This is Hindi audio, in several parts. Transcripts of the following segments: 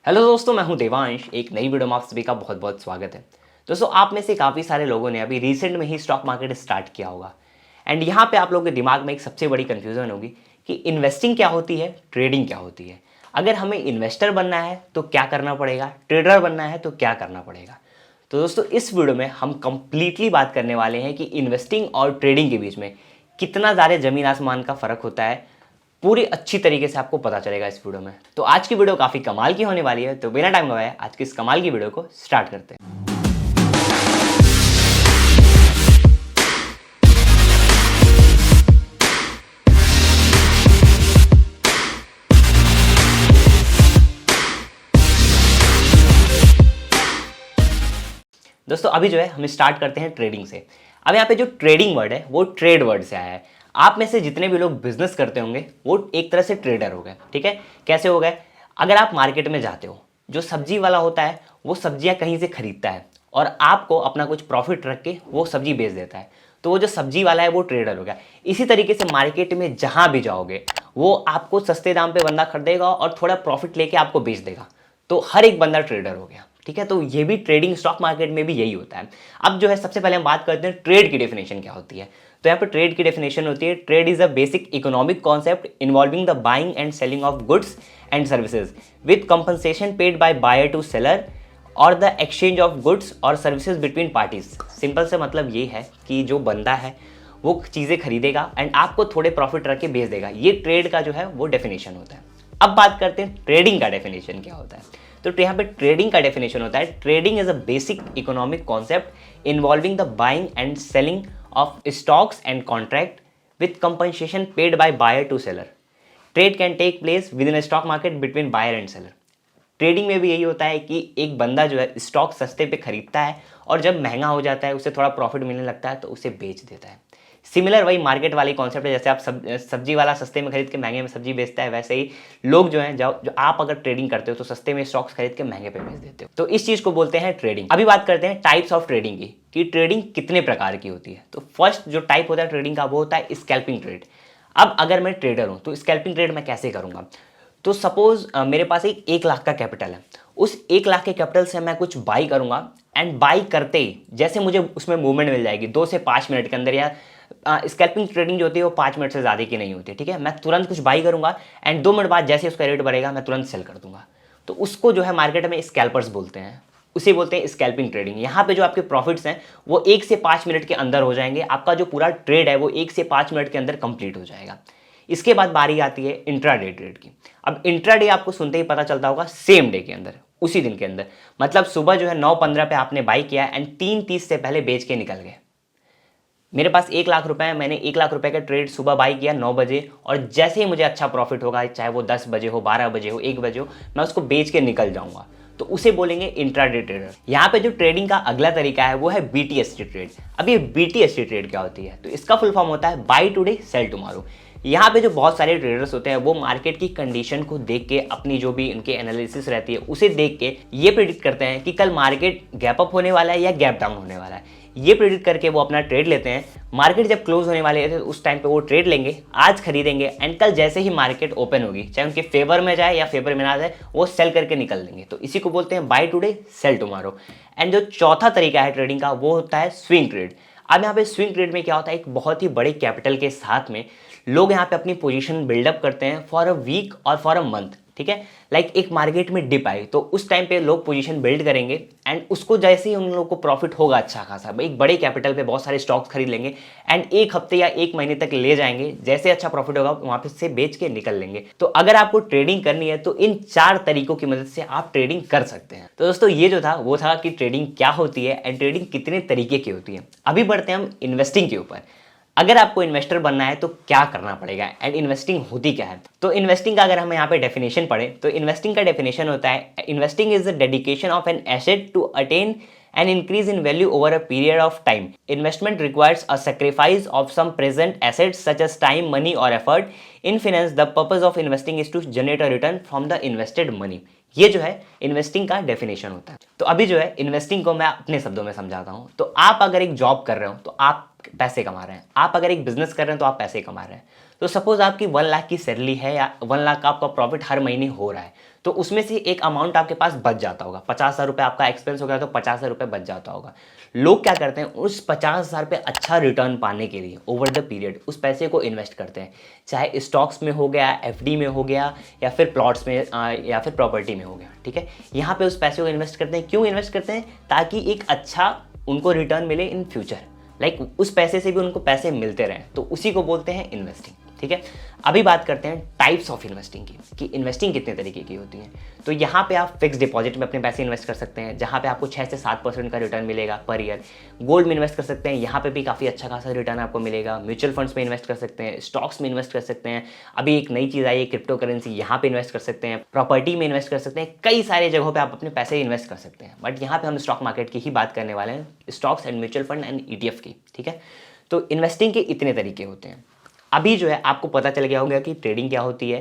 हेलो दोस्तों, मैं हूं देवांश। एक नई वीडियो में आप सभी का बहुत बहुत स्वागत है। दोस्तों, आप में से काफ़ी सारे लोगों ने अभी रिसेंट में ही स्टॉक मार्केट स्टार्ट किया होगा एंड यहाँ पे आप लोगों के दिमाग में एक सबसे बड़ी कन्फ्यूजन होगी कि इन्वेस्टिंग क्या होती है, ट्रेडिंग क्या होती है। अगर हमें इन्वेस्टर बनना है तो क्या करना पड़ेगा, ट्रेडर बनना है तो क्या करना पड़ेगा। तो दोस्तों, इस वीडियो में हम कंप्लीटली बात करने वाले हैं कि इन्वेस्टिंग और ट्रेडिंग के बीच में कितना ज़्यादा ज़मीन आसमान का फ़र्क होता है। पूरी अच्छी तरीके से आपको पता चलेगा इस वीडियो में। तो आज की वीडियो काफ़ी कमाल की होने वाली है, तो बिना टाइम गवाए आज की इस कमाल की वीडियो को स्टार्ट करते हैं। दोस्तों, अभी जो है हम स्टार्ट करते हैं ट्रेडिंग से। अब यहाँ पे जो ट्रेडिंग वर्ड है वो ट्रेड वर्ड से आया है। आप में से जितने भी लोग बिजनेस करते होंगे वो एक तरह से ट्रेडर हो गए। ठीक है, कैसे हो गए? अगर आप मार्केट में जाते हो, जो सब्जी वाला होता है वो सब्जियां कहीं से खरीदता है और आपको अपना कुछ प्रॉफिट रख के वो सब्जी बेच देता है, तो वो जो सब्जी वाला है वो ट्रेडर हो गया। इसी तरीके से मार्केट में जहां भी जाओगे वो आपको सस्ते दाम पे बंदा खरीदेगा और थोड़ा प्रॉफिट लेके आपको बेच देगा, तो हर एक बंदा ट्रेडर हो गया। ठीक है, तो ये भी ट्रेडिंग स्टॉक मार्केट में भी यही होता है। अब जो है सबसे पहले हम बात करते हैं ट्रेड की डेफिनेशन क्या होती है। तो यहाँ पर ट्रेड की डेफिनेशन होती है, trade is a basic economic concept involving the buying and selling of goods and services with compensation paid by buyer to seller और द एक्सचेंज ऑफ गुड्स और सर्विसेज बिटवीन पार्टीज। सिंपल से मतलब ये है कि जो बंदा है वो चीज़ें खरीदेगा एंड आपको थोड़े प्रॉफिट रख के बेच देगा। ये ट्रेड का जो है वो डेफिनेशन होता है। अब बात करते हैं ट्रेडिंग का डेफिनेशन क्या होता है। तो यहाँ पे ट्रेडिंग का डेफिनेशन होता है, trading is a basic economic concept involving the buying and selling of stocks and contract with compensation paid by buyer to seller. Trade can take place within stock market between buyer and seller. Trading में भी यही होता है कि एक बंदा जो है स्टॉक सस्ते पे खरीदता है और जब महंगा हो जाता है, उसे थोड़ा प्रॉफिट मिलने लगता है तो उसे बेच देता है। सिमिलर वही मार्केट वाली कॉन्सेप्ट है, जैसे आप सब्जी वाला सस्ते में खरीद के महंगे में सब्जी बेचता है, वैसे ही लोग जो हैं जो आप अगर ट्रेडिंग करते हो तो सस्ते में स्टॉक्स खरीद के महंगे पे बेच देते हो। तो इस चीज़ को बोलते हैं ट्रेडिंग। अभी बात करते हैं टाइप्स ऑफ ट्रेडिंग की, कि ट्रेडिंग कितने प्रकार की होती है। तो फर्स्ट जो टाइप होता है ट्रेडिंग का वो होता है स्कैल्पिंग ट्रेड। अब अगर मैं ट्रेडर हूँ तो स्कैल्पिंग ट्रेड मैं कैसे करूँगा। तो सपोज मेरे पास एक 1 लाख का कैपिटल है, उस 1 लाख के कैपिटल से मैं कुछ बाई करूंगा एंड बाई करते ही जैसे मुझे उसमें मूवमेंट मिल जाएगी 2 से 5 मिनट के अंदर, या स्कैल्पिंग ट्रेडिंग जो होती है वो 5 मिनट से ज़्यादा की नहीं होती। ठीक है, मैं तुरंत कुछ बाई करूंगा एंड 2 मिनट बाद जैसे उसका रेट बढ़ेगा मैं तुरंत सेल कर दूंगा। तो उसको जो है मार्केट में स्कैल्पर्स बोलते हैं, उसे बोलते हैं स्कैल्पिंग ट्रेडिंग। यहाँ पे जो आपके प्रॉफिट्स हैं वो 1 से 5 मिनट के अंदर हो जाएंगे। आपका जो पूरा ट्रेड है वो 1 से 5 मिनट के अंदर कंप्लीट हो जाएगा। इसके बाद बारी आती है इंट्राडे ट्रेड की। अब इंट्राडे आपको सुनते ही पता चलता होगा सेम डे के अंदर, उसी दिन के अंदर, मतलब सुबह जो है 9:15 पे आपने बाई किया एंड 3:30 से पहले बेच के निकल गए। मेरे पास 1 लाख रुपए है, मैंने 1 लाख रुपए का ट्रेड सुबह बाई किया 9 बजे और जैसे ही मुझे अच्छा प्रॉफिट होगा, चाहे वो 10 बजे हो, 12 बजे हो, 1 बजे हो, मैं उसको बेच के निकल जाऊंगा। तो उसे बोलेंगे इंट्राडे ट्रेडर। यहाँ पे जो ट्रेडिंग का अगला तरीका है वो है बीटीएसटी ट्रेड। अब ये बीटीएसटी ट्रेड क्या होती है? तो इसका फुल फॉर्म होता है बाई टुडे सेल टुमारो। यहाँ पे जो बहुत सारे ट्रेडर्स होते हैं वो मार्केट की कंडीशन को देख के, अपनी जो भी उनके एनालिसिस रहती है उसे देख के ये प्रेडिक्ट करते हैं कि कल मार्केट गैप अप होने वाला है या गैप डाउन होने वाला है। ये प्रेडिक्ट करके वो अपना ट्रेड लेते हैं। मार्केट जब क्लोज होने वाले है उस टाइम पे वो ट्रेड लेंगे, आज खरीदेंगे एंड कल जैसे ही मार्केट ओपन होगी, चाहे उनके फेवर में जाए या फेवर में ना जाए, वो सेल करके निकल देंगे। तो इसी को बोलते हैं buy today sell tomorrow. And जो चौथा तरीका है ट्रेडिंग का वो होता है स्विंग ट्रेड। अब यहाँ पे स्विंग ट्रेड में क्या होता है, एक बहुत ही बड़े कैपिटल के साथ में लोग यहाँ पे अपनी पोजीशन बिल्डअप करते हैं फॉर अ वीक और फॉर अ मंथ। ठीक है, लाइक एक मार्केट में डिप आई तो उस टाइम पे लोग पोजीशन बिल्ड करेंगे एंड उसको जैसे ही उन लोगों को प्रॉफिट होगा अच्छा खासा, एक बड़े कैपिटल पे बहुत सारे स्टॉक्स खरीद लेंगे एंड 1 हफ्ते या 1 महीने तक ले जाएंगे, जैसे अच्छा प्रॉफिट होगा वहां पे से बेच के निकल लेंगे। तो अगर आपको ट्रेडिंग करनी है तो इन 4 तरीकों की मदद से आप ट्रेडिंग कर सकते हैं। तो दोस्तों, ये जो था वो था कि ट्रेडिंग क्या होती है एंड ट्रेडिंग कितने तरीके की होती है। अभी बढ़ते हैं हम इन्वेस्टिंग के ऊपर। अगर आपको इन्वेस्टर बनना है तो क्या करना पड़ेगा एंड इन्वेस्टिंग होती क्या है। तो इन्वेस्टिंग का अगर हम यहाँ पे डेफिनेशन पढ़ें तो इन्वेस्टिंग का डेफिनेशन होता है, investing is the dedication of an asset to attain an increase in value over a period of time. Investment requires a sacrifice of some present assets such as time, money or effort. In finance, the purpose of investing is to generate a return from the invested money. ये जो है इन्वेस्टिंग का डेफिनेशन होता है। तो अभी जो है इन्वेस्टिंग को मैं अपने शब्दों में समझाता हूँ। तो आप अगर एक जॉब कर रहे हो तो आप पैसे कमा रहे हैं, आप अगर एक बिजनेस कर रहे हैं तो आप पैसे कमा रहे हैं। तो सपोज आपकी 1 लाख की सैलरी है या 1 लाख का आपका प्रॉफिट हर महीने हो रहा है, तो उसमें से एक अमाउंट आपके पास बच जाता होगा, 50,000 रुपये आपका एक्सपेंस हो गया तो 50,000 रुपये बच जाता होगा। लोग क्या करते हैं, उस 50,000 पे अच्छा रिटर्न पाने के लिए ओवर द पीरियड उस पैसे को इन्वेस्ट करते हैं, चाहे स्टॉक्स में हो गया, एफडी में हो गया, या फिर प्लॉट्स में या फिर प्रॉपर्टी में हो गया। ठीक है, यहाँ पे उस पैसे को इन्वेस्ट करते हैं। क्यों इन्वेस्ट करते हैं? ताकि एक अच्छा उनको रिटर्न मिले इन फ्यूचर, लाइक उस पैसे से भी उनको पैसे मिलते रहें, तो उसी को बोलते हैं इन्वेस्टिंग। ठीक है, अभी बात करते हैं टाइप्स ऑफ इन्वेस्टिंग की, कि इन्वेस्टिंग कितने तरीके की होती है। तो यहाँ पे आप फिक्स डिपॉजिट में अपने पैसे इन्वेस्ट कर सकते हैं, जहाँ पे आपको 6 से 7% का रिटर्न मिलेगा पर ईयर। गोल्ड में इन्वेस्ट कर सकते हैं, यहाँ पे भी काफ़ी अच्छा खासा रिटर्न आपको मिलेगा। म्यूचुअल फंड्स में इन्वेस्ट कर सकते हैं, स्टॉक्स में इन्वेस्ट कर सकते हैं, अभी एक नई चीज़ आई है क्रिप्टो करेंसी, यहाँ पे इन्वेस्ट कर सकते हैं, प्रॉपर्टी में इन्वेस्ट कर सकते हैं, कई सारे जगहों पर आप अपने पैसे इन्वेस्ट कर सकते हैं। बट यहाँ पर हम स्टॉक मार्केट की ही बात करने वाले हैं, stocks and mutual fund and ETF की। ठीक है, तो इन्वेस्टिंग के इतने तरीके होते हैं। अभी जो है आपको पता चल गया होगा कि ट्रेडिंग क्या होती है,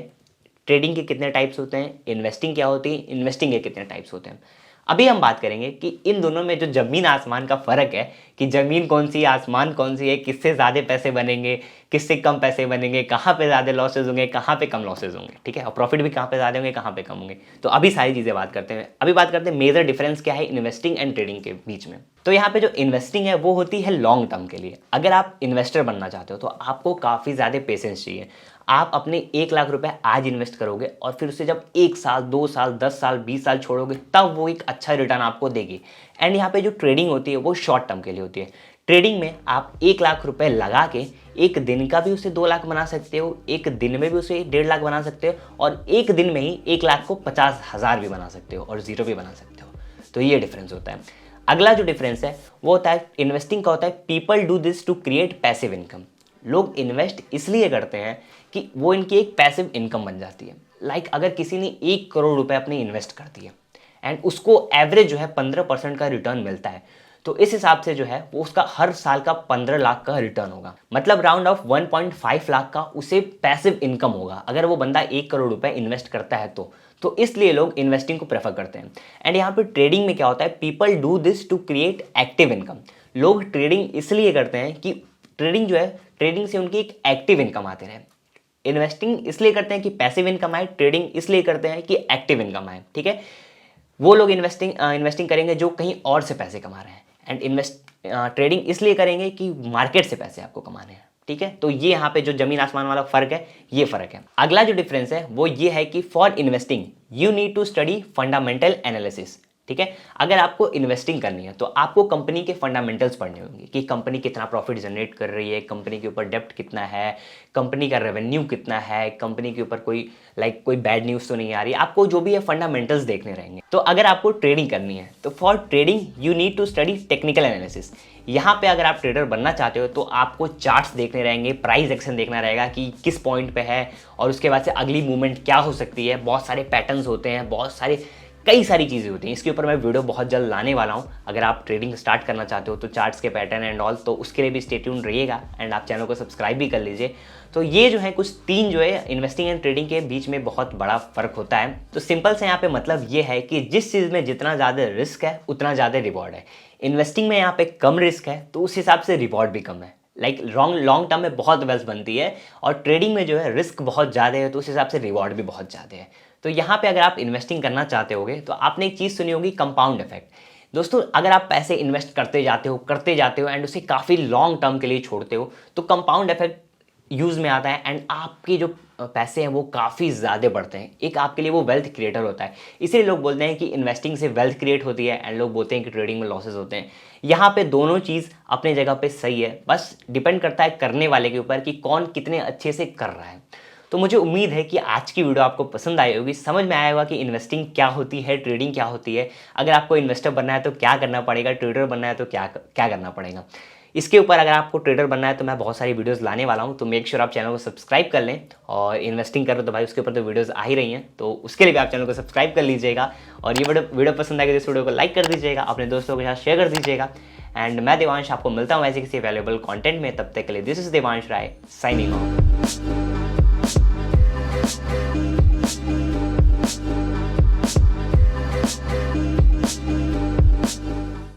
ट्रेडिंग के कितने टाइप्स होते हैं, इन्वेस्टिंग क्या होती है, इन्वेस्टिंग के कितने टाइप्स होते हैं। अभी हम बात करेंगे कि इन दोनों में जो ज़मीन आसमान का फ़र्क है, कि ज़मीन कौन सी है, आसमान कौन सी है, किससे ज़्यादा पैसे बनेंगे, किससे कम पैसे बनेंगे, कहाँ पे ज़्यादा लॉसेज होंगे, कहाँ पे कम लॉसेज होंगे। ठीक है, और प्रॉफिट भी कहाँ पे ज़्यादा होंगे, कहाँ पे कम होंगे। तो अभी सारी चीज़ें बात करते हैं। अभी बात करते हैं मेजर डिफरेंस क्या है इन्वेस्टिंग एंड ट्रेडिंग के बीच में। तो यहाँ पे जो इन्वेस्टिंग है वो होती है लॉन्ग टर्म के लिए। अगर आप इन्वेस्टर बनना चाहते हो तो आपको काफ़ी ज़्यादा पेशेंस चाहिए। आप अपने 1 लाख रुपए आज इन्वेस्ट करोगे और फिर उसे जब 1 साल, 2 साल, 10 साल, 20 साल छोड़ोगे, तब वो एक अच्छा रिटर्न आपको देगी। एंड यहाँ पे जो ट्रेडिंग होती है वो शॉर्ट टर्म के लिए होती है। ट्रेडिंग में आप 1 लाख रुपए लगा के एक दिन का भी उसे 2 लाख बना सकते हो, एक दिन में भी उसे 1.5 लाख बना सकते हो, और एक दिन में ही 1 लाख को 50,000 भी बना सकते हो और 0 भी बना सकते हो। तो ये डिफरेंस होता है। अगला जो डिफरेंस है वो होता है इन्वेस्टिंग का, होता है people do this to create passive income. लोग इन्वेस्ट इसलिए करते हैं कि वो इनकी एक पैसिव इनकम बन जाती है। लाइक अगर किसी ने 1 करोड़ रुपए अपने इन्वेस्ट कर दिए एंड उसको एवरेज जो है 15% का रिटर्न मिलता है, तो इस हिसाब से जो है वो उसका हर साल का 15 लाख का रिटर्न होगा। मतलब राउंड ऑफ 1.5 लाख का उसे पैसिव इनकम होगा अगर वो बंदा 1 करोड़ रुपए इन्वेस्ट करता है तो इसलिए लोग इन्वेस्टिंग को प्रेफर करते हैं। एंड यहाँ पे ट्रेडिंग में क्या होता है, people do this to create active income. लोग ट्रेडिंग इसलिए करते हैं कि ट्रेडिंग जो है, ट्रेडिंग से उनकी एक एक्टिव इनकम आते रहे। इन्वेस्टिंग इसलिए करते हैं कि पैसिव इनकम आए, ट्रेडिंग इसलिए करते हैं कि एक्टिव इनकम आए। ठीक है, वो लोग इन्वेस्टिंग करेंगे जो कहीं और से पैसे कमा रहे हैं, एंड ट्रेडिंग इसलिए करेंगे कि मार्केट से पैसे आपको कमाने हैं। ठीक है, तो ये यहाँ पे जो जमीन आसमान वाला फर्क है, ये फर्क है। अगला जो डिफरेंस है वो ये है कि for investing you need to study fundamental analysis. ठीक है, अगर आपको इन्वेस्टिंग करनी है तो आपको कंपनी के फंडामेंटल्स पढ़ने होंगे कि कंपनी कितना प्रॉफिट जनरेट कर रही है, कंपनी के ऊपर डेप्ट कितना है, कंपनी का रेवेन्यू कितना है, कंपनी के ऊपर कोई बैड न्यूज़ तो नहीं आ रही। आपको जो भी है फंडामेंटल्स देखने रहेंगे। तो अगर आपको ट्रेडिंग करनी है तो for trading you need to study technical analysis. यहाँ पे अगर आप ट्रेडर बनना चाहते हो तो आपको चार्ट्स देखने रहेंगे, प्राइस एक्शन देखना रहेगा कि किस पॉइंट पे है, और उसके बाद से अगली मूवमेंट क्या हो सकती है। बहुत सारे पैटर्न्स होते हैं, कई सारी चीज़ें होती हैं। इसके ऊपर मैं वीडियो बहुत जल्द लाने वाला हूँ। अगर आप ट्रेडिंग स्टार्ट करना चाहते हो तो चार्ट्स के पैटर्न एंड ऑल, तो उसके लिए भी स्टे ट्यून्ड रहिएगा एंड आप चैनल को सब्सक्राइब भी कर लीजिए। तो ये जो है कुछ 3 जो है इन्वेस्टिंग एंड ट्रेडिंग के बीच में बहुत बड़ा फर्क होता है। तो सिंपल से यहाँ पे मतलब ये है कि जिस चीज़ में जितना ज़्यादा रिस्क है उतना ज़्यादा रिवॉर्ड है। इन्वेस्टिंग में यहाँ पे कम रिस्क है तो उस हिसाब से रिवॉर्ड भी कम है। लाइक लॉन्ग टर्म में बहुत वेल्थ बनती है, और ट्रेडिंग में जो है रिस्क बहुत ज़्यादा है तो उस हिसाब से रिवॉर्ड भी बहुत ज़्यादा है। तो यहाँ पे अगर आप इन्वेस्टिंग करना चाहते होगे तो आपने एक चीज़ सुनी होगी, कंपाउंड इफेक्ट। दोस्तों अगर आप पैसे इन्वेस्ट करते जाते हो एंड उसे काफ़ी लॉन्ग टर्म के लिए छोड़ते हो तो कंपाउंड इफेक्ट यूज़ में आता है एंड आपके जो पैसे हैं वो काफ़ी ज़्यादा बढ़ते हैं। एक आपके लिए वो वेल्थ क्रिएटर होता है। इसीलिए लोग बोलते हैं कि इन्वेस्टिंग से वेल्थ क्रिएट होती है एंड लोग बोलते हैं कि ट्रेडिंग में लॉसेज होते हैं। यहाँ पे दोनों चीज़ अपने जगह पे सही है, बस डिपेंड करता है करने वाले के ऊपर कि कौन कितने अच्छे से कर रहा है। तो मुझे उम्मीद है कि आज की वीडियो आपको पसंद आई होगी, समझ में आया होगा कि इन्वेस्टिंग क्या होती है, ट्रेडिंग क्या होती है। अगर आपको इन्वेस्टर बनना है तो क्या करना पड़ेगा, ट्रेडर बनना है तो क्या करना पड़ेगा। इसके ऊपर अगर आपको ट्रेडर बनना है तो मैं बहुत सारी वीडियोस लाने वाला हूं, तो मेक श्योर आप चैनल को सब्सक्राइब कर लें। और इन्वेस्टिंग करो तो भाई उसके ऊपर तो वीडियोस आ ही रही हैं, तो उसके लिए भी आप चैनल को सब्सक्राइब कर लीजिएगा। और ये वीडियो पसंद आएगी तो इस वीडियो को लाइक कर दीजिएगा, अपने दोस्तों के साथ शेयर कर दीजिएगा। एंड मैं देवांश आपको मिलता हूँ ऐसे किसी वैल्यूएबल कंटेंट में। तब तक के लिए this is Devansh Rai signing of.